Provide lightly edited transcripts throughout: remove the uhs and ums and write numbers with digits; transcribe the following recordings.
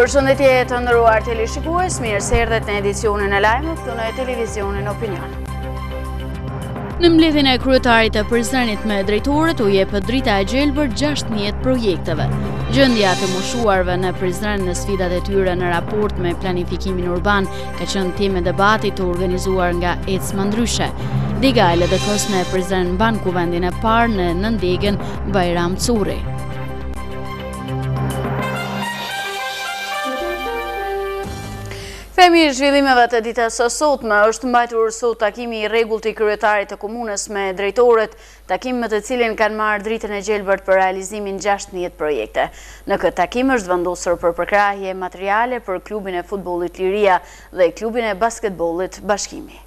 Përshëndetje të nderuar teleshikues, mirë se erdhët në edicionin e lajmeve këtu në televizionin Opinion. Në mbledhjen e kryetarit të Prizrenit me drejtorët u jep drita e gjelbër 16 projekteve. Gjendja të moshuarve në Prizren në sfidat e tyre në raport me planifikimin urban ka qenë temë debati të organizuar nga Ecma Ndryshe. Dega e LDK-s në Prizren mban kuvendin e parë në nëndegën Bajram Curi. Themi zhvillimeve të ditës së sotme është mbajtur sot takimi i rregullt i kryetarit të komunës me drejtorët, takim me të cilin kanë marrë dritën e gjelbërt për realizimin 16 projekte. Në këtë takim është vendosur për përkrahje materiale për klubin e futbollit Liria dhe klubin e basketbollit Bashkimi.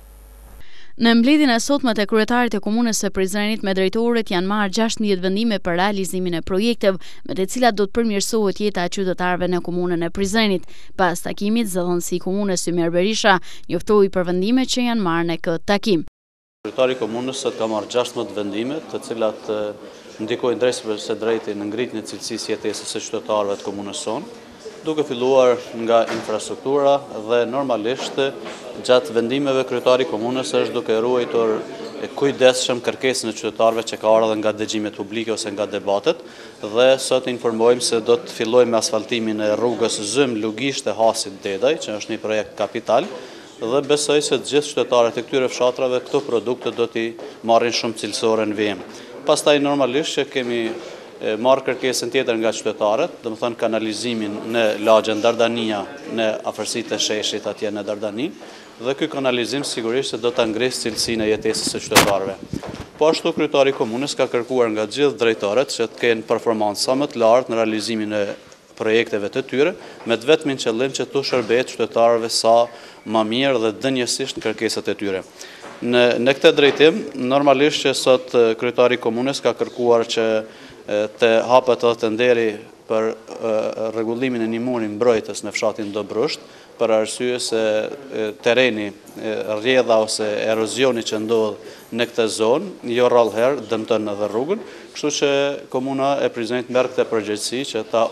Në mbledhjen e sotme të kryetarit të komunës së Prizrenit me drejtorët janë marrë 16 vendime për realizimin e projekteve, me të cilat do të përmirësohet jeta e qytetarëve në komunën e Prizrenit. Pas takimit, zëdhënësi i komunës Ymer Berisha njoftoi për vendimet që janë marrë në këtë takim. Kryetari i komunës ka marrë 16 vendime, të cilat ndikojnë drejt në ngritjen e cilësisë jetesës së qytetarëve të komunës sonë, duke filluar nga infrastruktura dhe normalisht gjatë vendimeve kryetari i komunës është duke ruajtur kujdesshëm kërkesën e qytetarëve që ka ardhur nga dëgjimet publike ose nga debatet, dhe sot informojmë se do të fillojmë me asfaltimin e rrugës Zym Lugisht e Hasit Dedaj, që është një projekt kapital, dhe besoj se të gjithë qytetarët e këtyre fshatrave këto produkte do t'i marrin shumë cilësore në vijim. Pastaj normalisht që kemi marrë kërkesën tjetër nga qytetarët, do të thonë kanalizimin në lagjen Dardania në afërsitë të sheshit atje në Dardani, dhe ky kanalizim sigurisht se do ta ngrisë cilësinë e jetesës së qytetarëve. Po ashtu kryetari i komunës ka kërkuar nga gjithë drejtorët që të kenë performancë sa më të lartë në realizimin e projekteve të tyre, me të vetmin qëllim që të shërbehet qytetarëve sa më mirë dhe dënjësisht në kërkesat e tyre. Në këtë drejtim, normalisht që sot kryetari i komunës ka kërkuar që të hapet edhe tenderi për rregullimin e nimurit mbrojtës në fshatin Dobrusht, për arsye se tereni, rrjedha ose erozioni që ndodh në këtë zonë jo rrallëherë dëmton edhe rrugën, kështu që komuna e Prizrenit merr këtë përgjegjësi që ta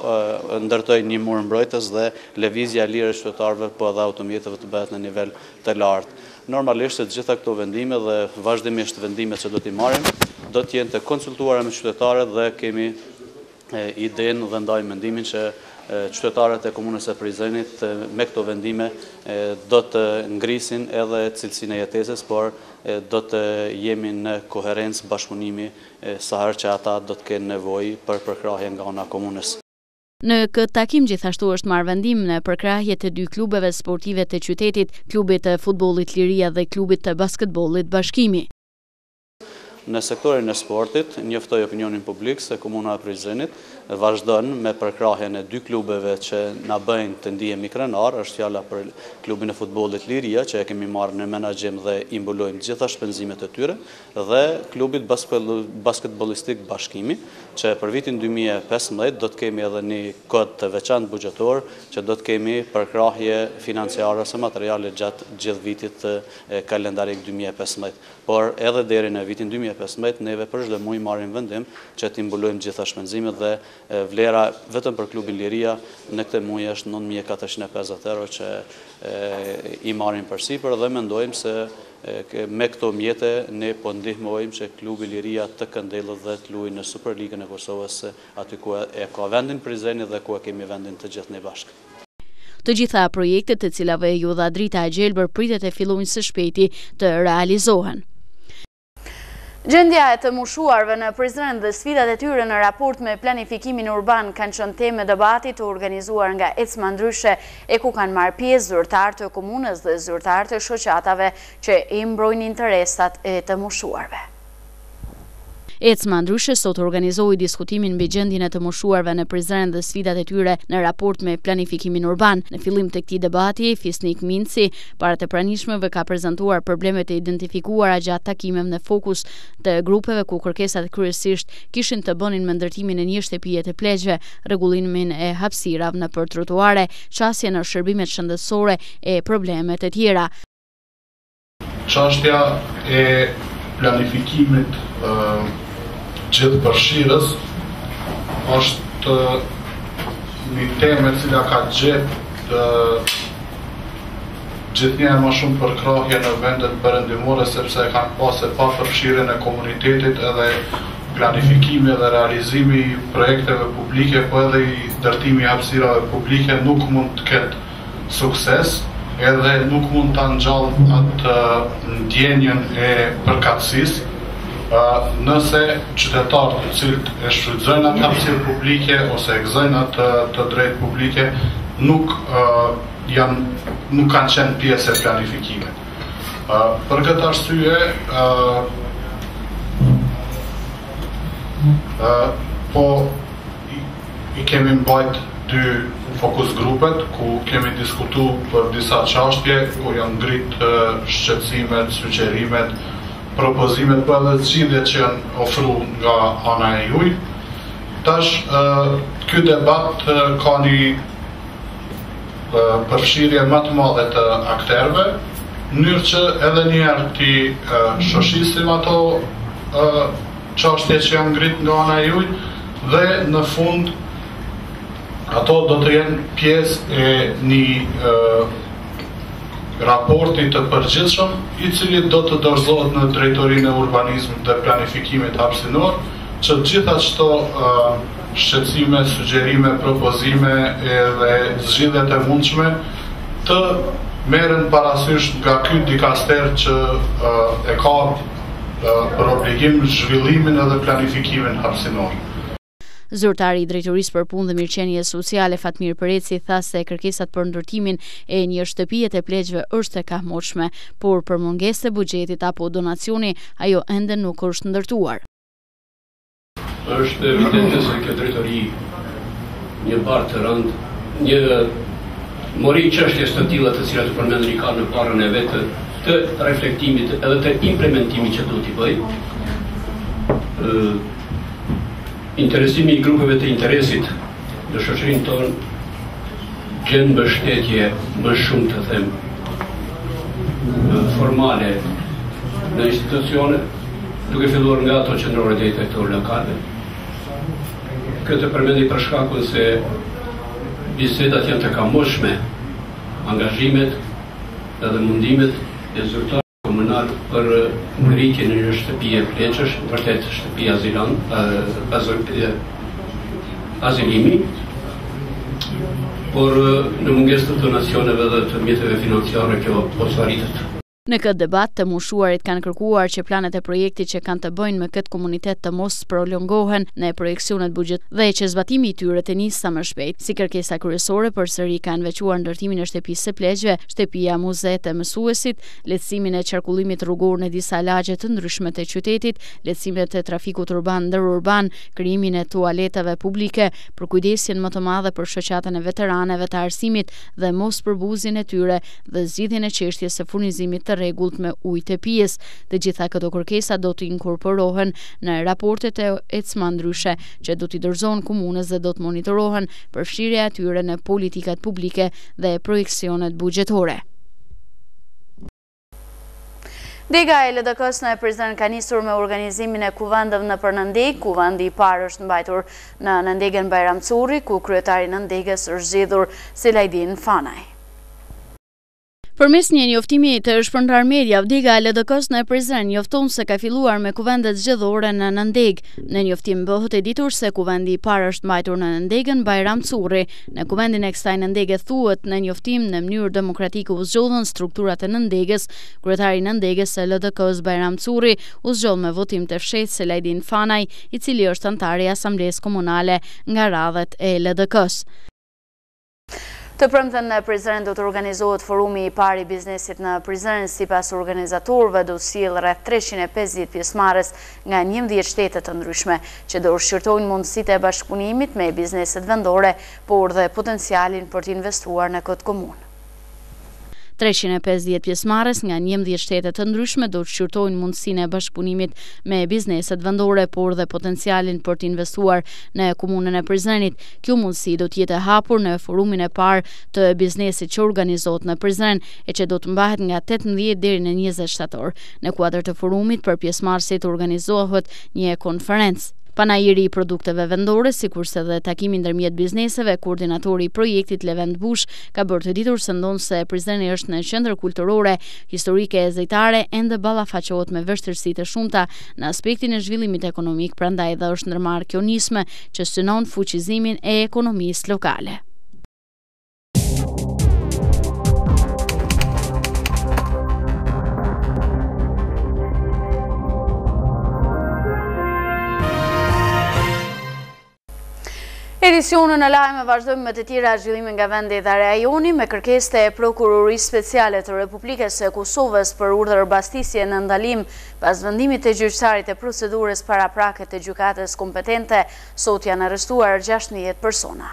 ndërtojë një mur mbrojtës dhe lëvizja e lirë e qytetarëve po edhe automjeteve të bëhet në nivel të lartë. Normalisht të gjitha këto vendime dhe vazhdimisht vendimet që do t'i marrim do të jenë të konsultuara me qytetarët dhe kemi idenë dhe ndajmë mendimin që qytetarët e komunës së Prizrenit me këto vendime do të ngrisin edhe cilësinë e jetesës, por do të jemi në koherencë bashkëpunimi sa herë që ata do të kenë nevojë për përkrahje nga ana e komunës. Në këtë takim gjithashtu është marrë vendim në përkrahje të dy klubeve sportive të qytetit, klubit të futbollit Liria dhe klubit të basketbollit Bashkimi. Në sektorin e sportit, njoftoi opinionin publik se komuna e Prizrenit vazhdon me përkrahjen e dy klubeve që na bëjnë të ndihemi krenar, është fjala për klubin e futbollit Liria, që e kemi marrë në menaxhim dhe i mbulojmë gjitha shpenzimet e tyre, dhe klubit basketbollistik Bashkimi, që për vitin 2015 do të kemi edhe një kod të veçantë buxhetor, që do të kemi përkrahje financiare ose materiale gjatë gjithë vitit kalendarik 2015. Por edhe deri në vitin 2015 neve për çdo muaj marrim vendim që t'i mbulojmë gjitha shpenzimet dhe vlera vetëm për klubin Liria në këtë muaj është 9.450 euro që i marrim përsipër, dhe mendojmë se me këto mjete ne po ndihmojmë që klubi Liria të këndellët dhe të luajë në Superligën e Kosovës, aty ku e ka vendin Prizreni dhe ku e kemi vendin të gjithë ne bashkë. Të gjitha projektet të cilave ju dha drita e gjelbër pritet e fillojnë së shpejti të realizohen. Gjendja e të moshuarve në Prizren dhe sfidat e tyre në raport me planifikimin urban kanë qenë temë debati të organizuar nga Ecma Ndryshe, e ku kanë marrë pjesë zyrtarë të komunës dhe zyrtarë të shoqatave që i mbrojnë interesat e të moshuarve. Ecma Ndryshe sot organizoi diskutimin mbi gjendjen e të moshuarve në Prizren dhe sfidat e tyre në raport me planifikimin urban. Në fillim të këtij debati, Fisnik Minci, para të pranishmëve, ka prezantuar problemet e identifikuara gjatë takimeve në fokus të grupeve ku kërkesat kryesisht kishin të bënin me ndërtimin e një shtëpie të pleqve, rregullimin e hapësirave nëpër trotuare, çastje në shërbimet shëndetësore e probleme të tjera. Çështja e planifikimit gjithë përfshirës është një temë e cila ka gjithnjë më shumë përkrahje në vendet perëndimore, sepse kanë pasë pa përfshirjen e komunitetit edhe planifikimi dhe realizimi i projekteve publike, po edhe i ndërtimi i hapësirave publike nuk mund të ketë sukses, edhe nuk mund të ngjall atë ndjenjen e përkatësisë, nëse qytetarët të cilët e shfrytëzojnë atë hapësirë publike ose e gëzojnë atë të drejtë publike nuk kanë qenë pjesë e planifikimit. Për këtë arsye, po i kemi mbajt 2 fokus grupet, ku kemi diskutu për disa çështje, ku janë ngrit shqetësimet, sugjerimet, propozimet, për edhe zgjidhjet që janë ofruar nga ana e juaj. Tash, ky debat ka një përfshirje më të madhe të akterëve, në mënyrë që edhe një herë ti shoqërisim ato çështje që janë ngrit nga ana e juaj, dhe në fund ato do të jenë pjesë e një raporti të përgjithshëm, i cili do të dorëzohet në drejtorinë e urbanizmit dhe planifikimit hapësinor, që gjitha çto shqetësime, sugjerime, propozime dhe zgjidhjet e mundshme të merren parasysh nga ky dikaster që e ka për obligim zhvillimin edhe planifikimin hapësinor. Zyrtari i Drejtorisë për Punë dhe Mirëqenie Sociale Fatmir Përeci tha se kërkesat për ndërtimin e një shtëpie të pleqjve është e kahmoshme, por për mungesë të buxhetit apo donacioni ajo ende nuk është ndërtuar. Është evidente se kjo drejtori një barë të rënd, një mori çështjes të tilla të cilat u përmendën ka në barën e vetë të reflektimit edhe të implementimit që duhet t'i bëj. Interesimi i grupeve të interesit në shoqërinë tonë gjen mbështetje më shumë të them formale në institucione, duke filluar nga ato qendrore deri te ato lokale. Këtë përmendi për shkakun se bisedat janë të kamoshme, angazhimet edhe mundimet e zyrtarit komunal për ngritjen e një shtëpie pleqësh, vërtet shtëpi azilimi, por në mungesë të donacioneve dhe të mjeteve financiare kjo po arritet. Në këtë debat, të mushuarit kanë kërkuar që planet e projektit që kanë të bëjnë me këtë komunitet të mos prolongohen në projekcionet buxhet dhe që zbatimi i tyre të nisë sa më shpejt. Si kërkesa kryesore përsëri kanë veçuar ndërtimin e shtëpisë së pleqjve, shtëpia muze të mësuesit, lehtësimin e qarkullimit rrugor në disa lagje të ndryshme të qytetit, lehtësimet e trafikut urban ndërurban, krijimin e tualetave publike, përkujdesjen më të madhe për shoqatën e veteranëve të arsimit dhe mos përbuzjen e tyre dhe zgjidhjen e çështjes së furnizimit të rregullt me ujë të pijes. Të gjitha këto kërkesa do të inkorporohen në raportet e ecma ndryshe që do t'i dorëzohen komunës dhe do të monitorohen përfshirja e tyre në politikat publike dhe projekcionet buxhetore. Dega e LDK-s në Prizren ka nisur me organizimin e kuvendeve në Nëndeg. Kuvendi i parë është mbajtur në Nëndegën Bajram Curri, ku kryetari i Nëndegës është zgjedhur Selajdin Fanaj. Përmes një njoftimi të shpërndar media, Dega e LDK-s në Prizren njofton se ka filluar me kuvendet zgjedhore në Nëndeg. Në njoftim bëhet e ditur se kuvendi i parë është mbajtur në Nëndegën Bajram Curri. Në kuvendin e kësaj Nëndege thuhet në njoftim në mënyrë demokratike u zgjodhen strukturat e Nëndegës. Kryetari i Nëndegës së LDK-s Bajram Curri u zgjodh me votim të fshehtë Selajdin Fanaj, i cili është antar i Asamblesë Komunale nga radhët e LDK-s. Të premten në Prizren do të organizohet forumi i parë i biznesit në Prizren. Sipas organizatorëve do të sjellë rreth 350 pjesëmarrës nga 11 shtete të ndryshme, që do shqyrtojnë mundësitë e bashkëpunimit me bizneset vendore, por dhe potencialin për të investuar në këtë komunë. 350 pjesëmarrës nga 11 shtete të ndryshme do të shqyrtojnë mundësinë e bashkëpunimit me bizneset vendore, por dhe potencialin për të investuar në komunën e Prizrenit. Kjo mundësi do të jetë e hapur në forumin e parë të biznesit që organizohet në Prizren e që do të mbahet nga 18 deri në 20 shtator. Në kuadër të forumit për pjesëmarrësit organizohet një konferencë. Panajiri i produkteve vendore, sikurse dhe takimi ndërmjet bizneseve, koordinatori i projektit Levent Bush ka bërë të ditur se ndonë se Prizreni është në qendër kulturore, historike e zejtare, ende ballafaqohet me vështirësi të shumta në aspektin e zhvillimit ekonomik, prandaj dhe është ndërmarrë kjo nismë që synon fuqizimin e ekonomisë lokale. Edicionën e lajme vazhdojmë me të tjera zhvillime nga vendi dhe rajoni me kërkesë të Prokurorisë Speciale të Republikës së Kosovës për urdhër mbastisje në ndalim pas vendimit të gjyqtarit të procedurës paraprake të gjykatës kompetente, sot janë arrestuar 16 persona.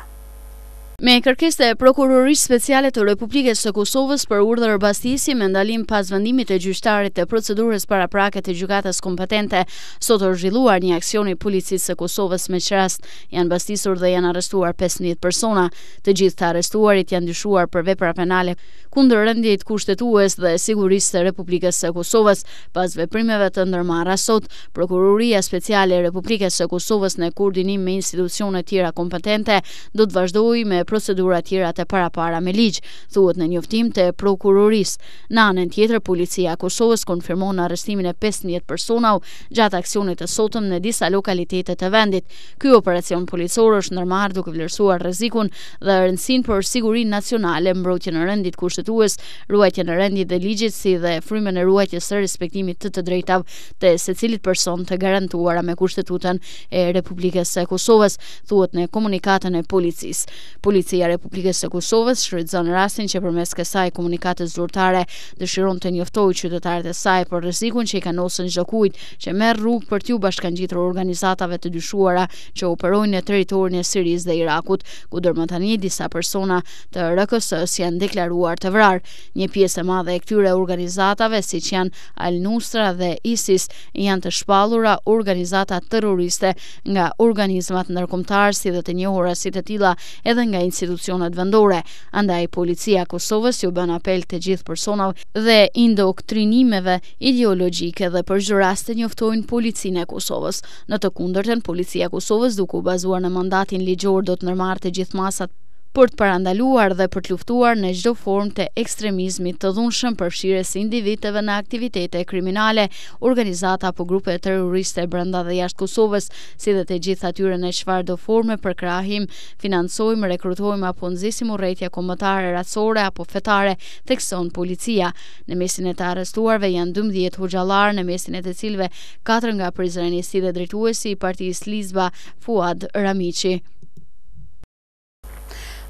Me kërkesë të Prokurorisë Speciale të Republikës së Kosovës për urdhër mbastisje me ndalim pas vendimit të gjyqtarit të procedurës paraprake të gjykatës kompetente, sot është zhvilluar një aksion i policisë së Kosovës me që rast janë mbastisur dhe janë arrestuar 15 persona. Të gjithë të arrestuarit janë dyshuar për vepra penale kundër rendit kushtetues dhe sigurisë së Republikës së Kosovës. Pas veprimeve të ndërmarra sot, Prokuroria Speciale e Republikës së Kosovës në koordinim me institucione tjera kompetente do të vazhdojë me procedura tjera të parapara me ligj, thuhet në njoftim të prokurorisë. Në anën tjetër, policia e Kosovës konfirmon arrestimin e 15 personave gjatë aksionit të sotëm në disa lokalitete të vendit. Ky operacion policor është ndërmarrë duke vlerësuar rrezikun dhe rëndësinë për sigurinë nacionale, mbrojtjen e rendit kushtetues, ruajtjen e rendit dhe ligjit, si dhe frymën e ruajtjes së respektimit të drejtave të secilit person të garantuara me Kushtetutën e Republikës së Kosovës, thuhet në komunikatën e policisë. Policia e Republikës së Kosovës shfrytëzon rastin që përmes kësaj komunikatës zyrtare dëshiron të njoftojë qytetarët e saj për rrezikun që i kanosën çdo kujt që merr rrugë për t'u bashkangjitur organizatave të dyshuara që operojnë në territorin e Sirisë dhe Irakut, ku dërmë tani disa persona të RKS-s janë deklaruar të vrarë. Një pjesë e madhe e këtyre organizatave, siç janë Al-Nusra dhe ISIS, janë të shpallura organizata terroriste nga organizmat ndërkombëtar si dhe të njohura si të tilla edhe nga institucionet vendore. Andaj policia e Kosovës ju bën apel të gjithë personave dhe indoktrinimeve ideologjike dhe për çdo rast të njoftojnë policinë e Kosovës. Në të kundërtën, policia e Kosovës, duke u bazuar në mandatin ligjor, do të ndërmarrë të gjithë masat për të parandaluar dhe për të luftuar në çdo formë të ekstremizmit të dhunshëm, përfshirjes së individëve në aktivitete kriminale, organizata apo grupe terroriste brenda dhe jashtë Kosovës, si dhe të gjithë atyre në çfarëdo forme përkrahim, financojmë, rekrutojmë apo nxisim urrëtie kombëtare, racore apo fetare, thekson policia. Në mesin e të arrestuarve janë 12 hoxhallar, në mesin e të cilëve 4 nga Prizreni, si dhe drejtuesi i partisë Lizba, Fuad Ramiqi.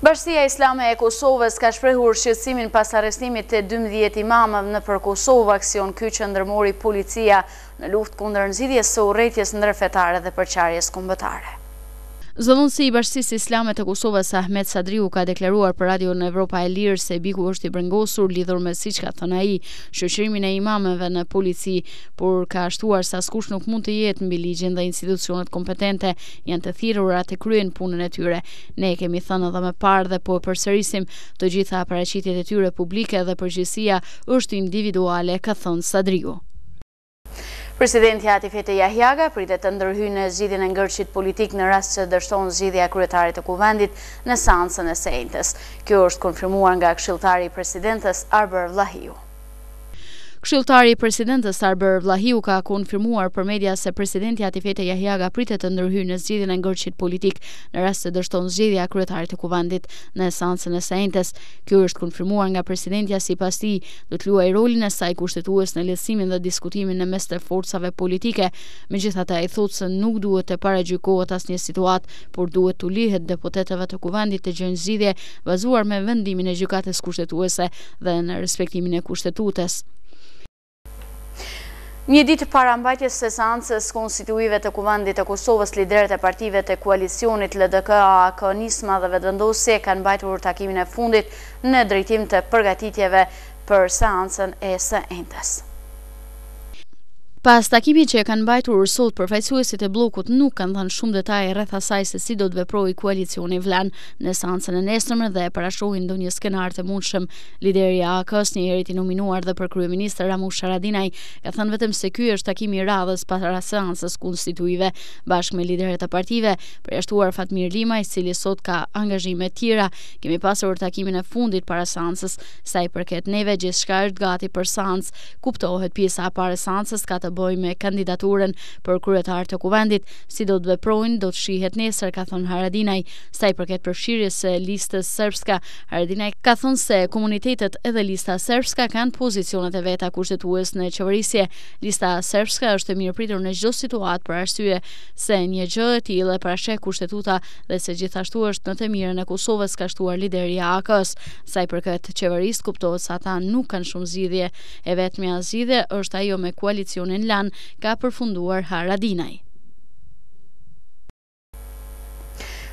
Bashkia Islame e Kosovës ka shprehur shqetësimin pas arrestimit të 12 imamëve nëpër Kosovë, aksion ky që ndërmori policia në luftë kundër nxitjes së urrëties ndërfetare dhe përçarjes kombëtare. Zëdhënësi i Bashkisë Islame të Kosovës Ahmet Sadriu ka deklaruar për Radio në Evropa e Lirë se biku është i brengosur lidhur me, siç ka thënë ai, shoqërimin e imamëve në polici, por ka shtuar se askush nuk mund të jetë mbi ligjin dhe institucionet kompetente janë të thirrura të kryejnë punën e tyre. Ne kemi thënë edhe më parë dhe po e përsërisim, të gjitha paraqitjet e tyre publike dhe përgjegjësia është individuale, ka thënë Sadriu. Presidenti Atifete Jahjaga pritet të ndërhyjë në zgjidhjen e ngërçit politik në rast që dështon zgjidhja e kryetarit të kuvendit në seancën e sejtës. Kjo është konfirmuar nga këshilltari i presidentes Arber Vlahiu. Këshilltari i presidentës Arber Vlahiu ka konfirmuar për media se presidenti Atifete Jahjaga pritet të ndërhyjë në zgjidhjen e ngërçit politik në rast se dështon zgjidhja e kryetarit të kuvendit në seancën e sejtës. Kjo është konfirmuar nga presidentja, sipas tij do të luajë rolin e saj kushtetues në lehtësimin dhe diskutimin në mes të forcave politike. Megjithatë, ai thotë se nuk duhet të paragjykohet asnjë situatë, por duhet t'u lihet deputetëve të kuvendit të gjejnë zgjidhje bazuar me vendimin e gjykatës kushtetuese dhe në respektimin e kushtetutës. Një ditë para mbajtjes së seancës konstituive të kuvendit të Kosovës, liderët e partive të koalicionit LDK, AK, Nisma dhe Vetëvendosje kanë mbajtur takimin e fundit në drejtim të përgatitjeve për seancën e së entes. Pas takimit që e kanë mbajtur sot, përfaqësuesit e bllokut nuk kanë dhënë shumë detaje rreth asaj se si do të veprojë koalicioni Vlan në seancën e nesërme dhe parashohin ndonjë skenar të mundshëm. Lideri i AK-s, një herë i nominuar dhe për kryeminist Ramush Haradinaj, ka thënë vetëm se ky është takimi i radhës para seancës konstituive, bashkë me liderët e partive, përjashtuar Fatmir Limaj, i cili sot ka angazhime të tjera. Kemi pasur takimin e fundit para seancës, sa i përket neve gjithçka është gati për seancë. Kuptohet pjesa e parë e seancës ka të bëjë me kandidaturën për kryetar të kuvendit, si do të veprojnë do të shihet nesër, ka thënë Haradinaj. Sa i përket përfshirjes së listës serbska, Haradinaj ka thënë se komunitetet edhe lista serbska kanë pozicionet e veta kushtetues në qeverisje. Lista serbska është e mirëpritur në çdo situatë për arsye se një gjë e tillë e parasheh kushtetuta dhe se gjithashtu është në të mirën e Kosovës, ka shtuar lideri i AK-s. Sa i përket qeverisë, kuptohet se ata nuk kanë shumë zgjidhje, e vetmja zgjidhje është ajo me koalicionin LAN, ka përfunduar Haradinaj.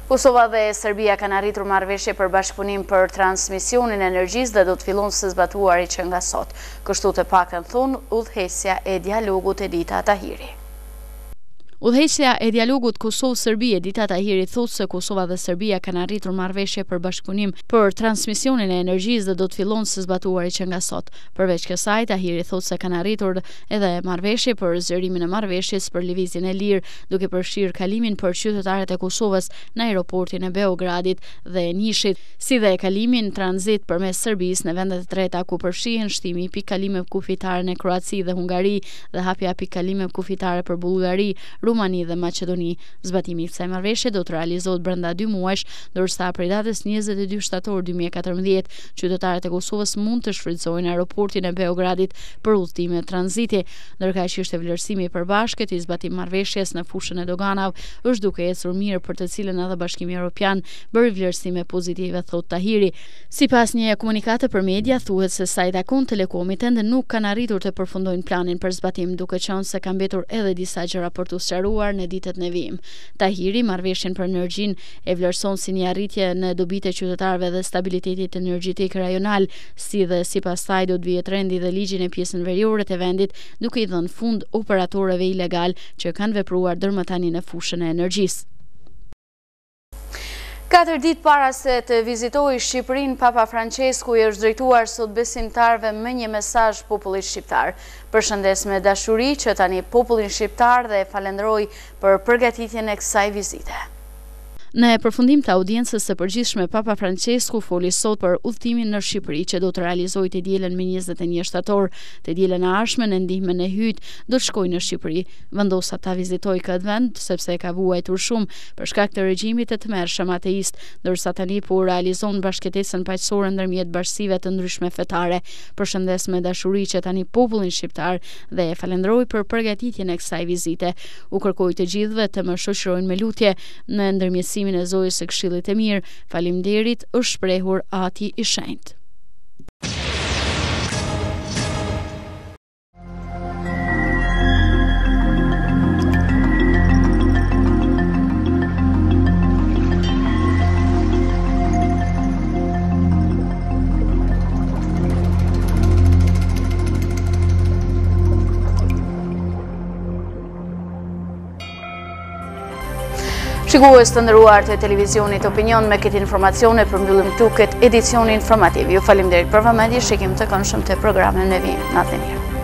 Kosova dhe Serbia kanë arritur marrëveshje për bashkëpunim për transmisionin e energjisë dhe do të fillojnë së zbatuari që nga sot. Kështu të paktën thon udhëheqësja e dialogut Edita Tahiri. Udhëheqësja e dialogut Kosovë-Serbi Edita Tahiri thotë se Kosova dhe Serbia kanë arritur marrëveshje për bashkëpunim për transmisionin e energjisë dhe do të fillojnë së zbatuari që nga sot. Përveç kësaj, Tahiri thotë se kanë arritur edhe marrëveshje për zgjerimin e marrëveshjes për lëvizjen e lirë, duke përfshirë kalimin për qytetarët e Kosovës në aeroportin e Beogradit dhe Nishit, si dhe kalimin tranzit përmes Serbisë në vendet e treta ku përfshihen shtimi i pikëkalimeve kufitare në Kroaci dhe Hungari dhe hapja e pikëkalimeve kufitare për Bullgari, Rumani dhe Maqedoni. Zbatimi i kësaj marrëveshje do të realizohet brenda 2 muajsh, ndërsa prej datës 22 shtator 2014 qytetarët e Kosovës mund të shfrytëzojnë aeroportin e Beogradit për udhëtime tranziti, ndërkaq që vlerësimi i përbashkët i zbatimit marrëveshjes në fushën e doganave është duke ecur mirë, për të cilën edhe Bashkimi Evropian bëri vlerësime pozitive, thot Tahiri. Sipas një komunikate për media, thuhet se sa i takon Telekomit ende nuk kanë arritur të përfundojnë planin për zbatim, duke qenë se ka mbetur edhe disa gjëra për të sqaruar në ditët në vijim. Tahiri marrëveshjen për energjinë e vlerëson si një arritje në dobitë e qytetarëve dhe stabilitetit energjetik rajonal, si dhe sipas saj do të vijë trendi dhe ligjin e pjesën veriore të vendit, duke i dhënë fund operatorëve ilegal që kanë vepruar deri më tani në fushën e energjisë. 4 ditë para se të vizitojë Shqipërinë, Papa Francesku i është drejtuar sot besimtarëve me një mesazh popullit shqiptar. Përshëndes me dashuri që tani popullin shqiptar dhe e falenderoj për përgatitjen e kësaj vizite. Në përfundim të audiencës së përgjithshme, Papa Francesku foli sot për udhëtimin në Shqipëri që do të realizojë të dielën me 21 shtator. Të dielën e ardhshme në ndihmën e hyjt do të shkojë në Shqipëri. Vendosa ta vizitojë këtë vend sepse ka vuajtur shumë për shkak të regjimit të tmerrshëm ateist, ndërsa tani po realizon bashkëtesën paqësore ndërmjet bashkësive të ndryshme fetare. Përshëndes me dashuri që tani popullin shqiptar dhe e falenderoj për përgatitjen e kësaj vizite. U kërkoi të gjithëve të më shoqërojnë me lutje në ndërmjetësim e Zojës së Këshillit të Mirë. Faleminderit, është shprehur Ati i Shenjtë. Shikues të nderuar të televizionit Opinion, me këtë informacione përmbyllim këtu këtë edicion informativ. Ju faleminderit për vëmendje, shikim të këndshëm të programin me vijim. Natë e mirë.